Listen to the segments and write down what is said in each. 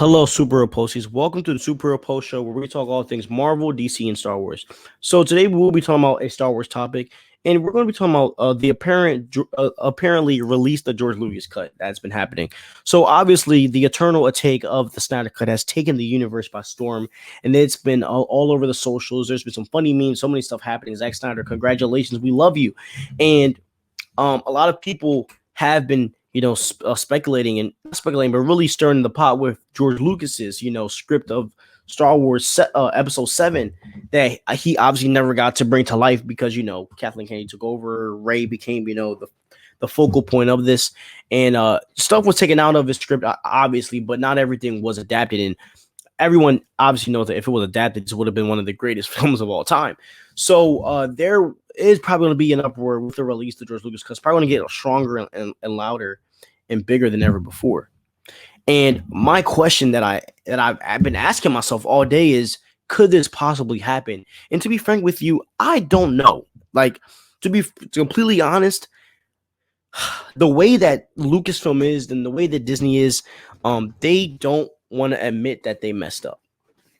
Hello, Super Posties. Welcome to the Super Post Show, where we talk all things Marvel, DC, and Star Wars. So today we will be talking about a Star Wars topic, and we're going to be talking about the apparently released the George Lucas cut that's been happening. So obviously, the eternal take of the Snyder cut has taken the universe by storm, and it's been all over the socials. There's been some funny memes, so many stuff happening. Zack Snyder, congratulations, we love you, and a lot of people have been, speculating and not speculating, but really stirring the pot with George Lucas's, script of Star Wars Episode 7 that he obviously never got to bring to life because, Kathleen Kennedy took over. Ray became, the focal point of this, and stuff was taken out of his script, obviously, but not everything was adapted. And everyone obviously knows that if it was adapted, this would have been one of the greatest films of all time. So there is probably going to be an uproar with the release of George Lucas, because it's probably going to get stronger and louder and bigger than ever before. And my question that I've been asking myself all day is, could this possibly happen? And to be frank with you, I don't know. Like, to be completely honest, the way that Lucasfilm is and the way that Disney is, they don't want to admit that they messed up.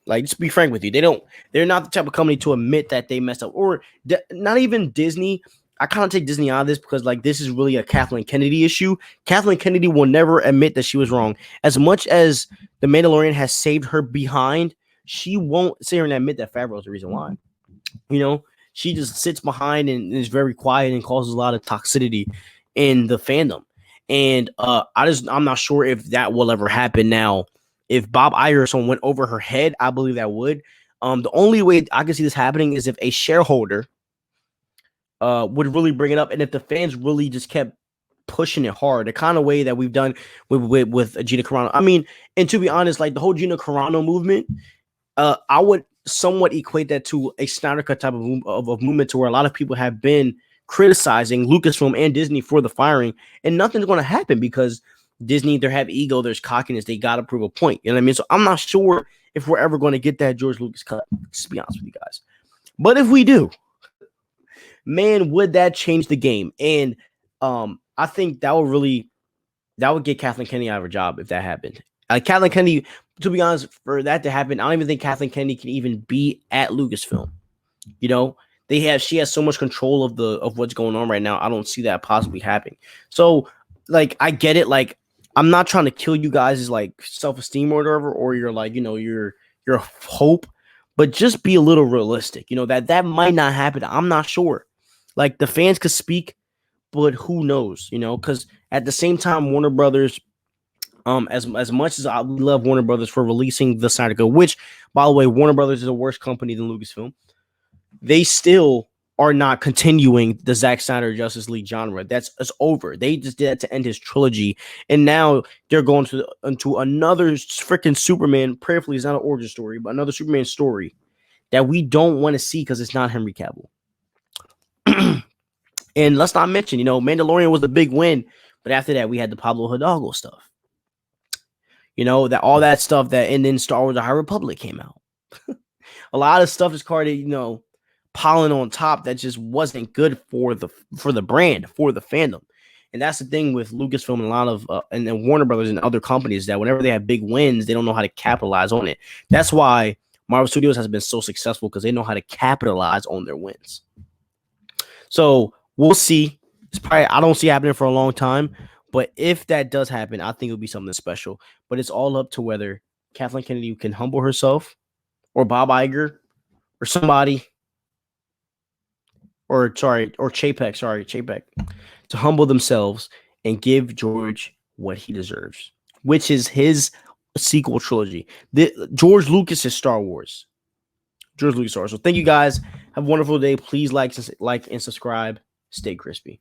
Like, just be frank with you, they're not the type of company to admit that they messed up, or not even Disney. I kind of take Disney out of this because, like, this is really a Kathleen Kennedy issue. Kathleen Kennedy will never admit that she was wrong. As much as The Mandalorian has saved her behind, she won't sit here and admit that Favreau is the reason why. She just sits behind and is very quiet and causes a lot of toxicity in the fandom. And I'm not sure if that will ever happen now. If Bob Iger or someone went over her head, I believe that would. The only way I can see this happening is if a shareholder would really bring it up, and if the fans really just kept pushing it hard, the kind of way that we've done with Gina Carano. I mean, and to be honest, like the whole Gina Carano movement, I would somewhat equate that to a Snyder Cut type of movement, to where a lot of people have been criticizing Lucasfilm and Disney for the firing, and nothing's going to happen because Disney, they have ego, there's cockiness, they got to prove a point. You know what I mean? So I'm not sure if we're ever going to get that George Lucas cut, just to be honest with you guys. But if we do, man, would that change the game? And I think that would get Kathleen Kennedy out of her job if that happened. Kathleen Kennedy, to be honest, for that to happen, I don't even think Kathleen Kennedy can even be at Lucasfilm. She has so much control of what's going on right now. I don't see that possibly happening. So, like, I get it. Like, I'm not trying to kill you guys' like self-esteem or whatever, or your like, your hope, but just be a little realistic. That might not happen. I'm not sure. Like, the fans could speak, but who knows? Because at the same time, Warner Brothers, as much as I love Warner Brothers for releasing the Snyder Cut, which, by the way, Warner Brothers is a worse company than Lucasfilm, they still are not continuing the Zack Snyder Justice League genre. It's over. They just did that to end his trilogy, and now they're going into another freaking Superman. Prayerfully, it's not an origin story, but another Superman story that we don't want to see because it's not Henry Cavill. And let's not mention, Mandalorian was the big win, but after that, we had the Pablo Hidalgo stuff. That all that stuff and then Star Wars: The High Republic came out. A lot of stuff is carded, piling on top that just wasn't good for the brand, for the fandom. And that's the thing with Lucasfilm and a lot of and then Warner Brothers and other companies, that whenever they have big wins, they don't know how to capitalize on it. That's why Marvel Studios has been so successful, because they know how to capitalize on their wins. So we'll see. I don't see it happening for a long time, but if that does happen, I think it'll be something special. But it's all up to whether Kathleen Kennedy can humble herself, or Bob Iger, or somebody, or Chapek, to humble themselves and give George what he deserves, which is his sequel trilogy. George Lucas's Star Wars. George Lucas Star Wars. So thank you guys. Have a wonderful day. Please like and subscribe. Stay crispy.